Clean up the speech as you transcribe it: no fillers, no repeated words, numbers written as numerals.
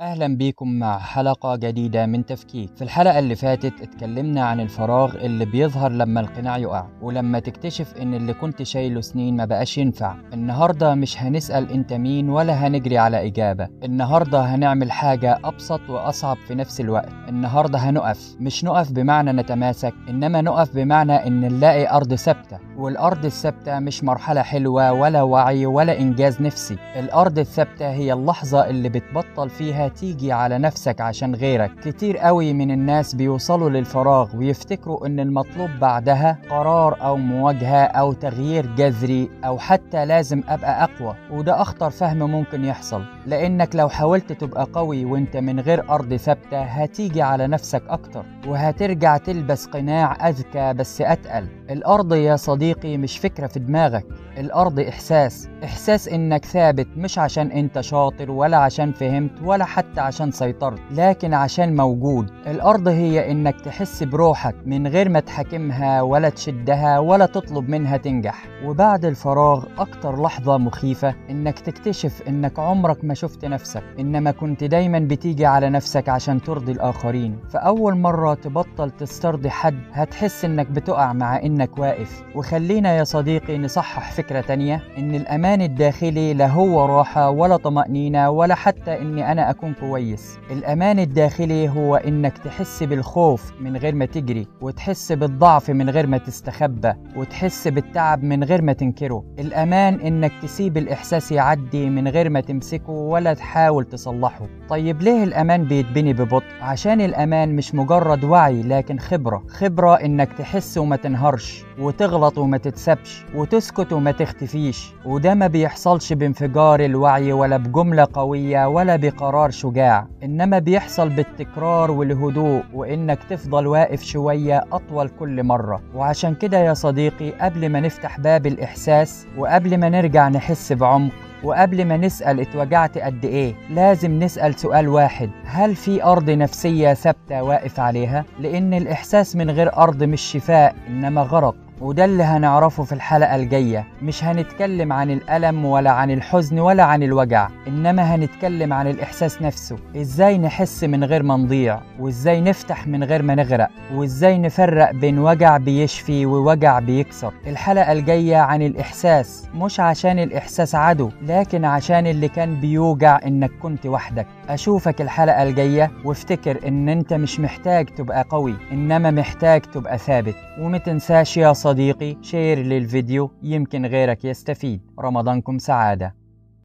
أهلا بيكم مع حلقة جديدة من تفكيك. في الحلقة اللي فاتت اتكلمنا عن الفراغ اللي بيظهر لما القناع يقع، ولما تكتشف ان اللي كنت شايله سنين ما بقاش ينفع. النهاردة مش هنسأل انت مين ولا هنجري على إجابة. النهاردة هنعمل حاجة أبسط وأصعب في نفس الوقت. النهاردة هنقف، مش نقف بمعنى نتماسك، إنما نقف بمعنى ان نلاقي أرض ثابتة. والأرض الثابتة مش مرحلة حلوة ولا وعي ولا إنجاز نفسي. الأرض الثابتة هي اللحظة اللي بتبطل فيها تيجي على نفسك عشان غيرك. كتير قوي من الناس بيوصلوا للفراغ ويفتكروا ان المطلوب بعدها قرار او مواجهة او تغيير جذري او حتى لازم ابقى اقوى، وده اخطر فهم ممكن يحصل. لانك لو حاولت تبقى قوي وانت من غير ارض ثابتة هتيجي على نفسك اكتر، وهترجع تلبس قناع اذكى بس اتقل. الارض يا صديقي مش فكرة في دماغك، الارض احساس انك ثابت، مش عشان انت شاطر ولا عشان فهمت ولا حتى عشان سيطرت، لكن عشان موجود. الأرض هي إنك تحس بروحك من غير ما تحاكمها ولا تشدها ولا تطلب منها تنجح. وبعد الفراغ أكتر لحظة مخيفة إنك تكتشف إنك عمرك ما شفت نفسك، إنما كنت دايما بتيجي على نفسك عشان ترضي الآخرين. فأول مرة تبطل تسترضي حد هتحس إنك بتقع مع إنك واقف. وخلينا يا صديقي نصحح فكرة تانية، إن الأمان الداخلي لا هو راحة ولا طمأنينة ولا حتى إني أنا أكون كويس. الأمان الداخلي هو إنك تحس بالخوف من غير ما تجري، وتحس بالضعف من غير ما تستخبى، وتحس بالتعب من غير ما تنكره. الأمان إنك تسيب الإحساس يعدي من غير ما تمسكه ولا تحاول تصلحه. طيب ليه الأمان بيتبني ببطء؟ عشان الأمان مش مجرد وعي، لكن خبرة إنك تحس وما تنهارش، وتغلط وما تتسبش، وتسكت وما تختفيش. وده ما بيحصلش بانفجار الوعي ولا بجملة قوية ولا بقرار شجاع، إنما بيحصل بالتكرار والهدوء، وإنك تفضل واقف شوية أطول كل مرة. وعشان كده يا صديقي، قبل ما نفتح باب الإحساس، وقبل ما نرجع نحس بعمق، وقبل ما نسأل اتوجعت قد إيه، لازم نسأل سؤال واحد: هل في أرض نفسية ثابتة واقف عليها؟ لأن الإحساس من غير أرض مش شفاء، إنما غرق. وده اللي هنعرفه في الحلقة الجاية. مش هنتكلم عن الألم ولا عن الحزن ولا عن الوجع، إنما هنتكلم عن الإحساس نفسه. إزاي نحس من غير ما نضيع، وإزاي نفتح من غير ما نغرق، وإزاي نفرق بين وجع بيشفي ووجع بيكسر. الحلقة الجاية عن الإحساس، مش عشان الإحساس عدو، لكن عشان اللي كان بيوجع إنك كنت وحدك. أشوفك الحلقة الجاية، وافتكر إن أنت مش محتاج تبقى قوي، إنما محتاج تبقى ثابت. ومتنساش يا صديقي شير للفيديو، يمكن غيرك يستفيد. رمضانكم سعادة.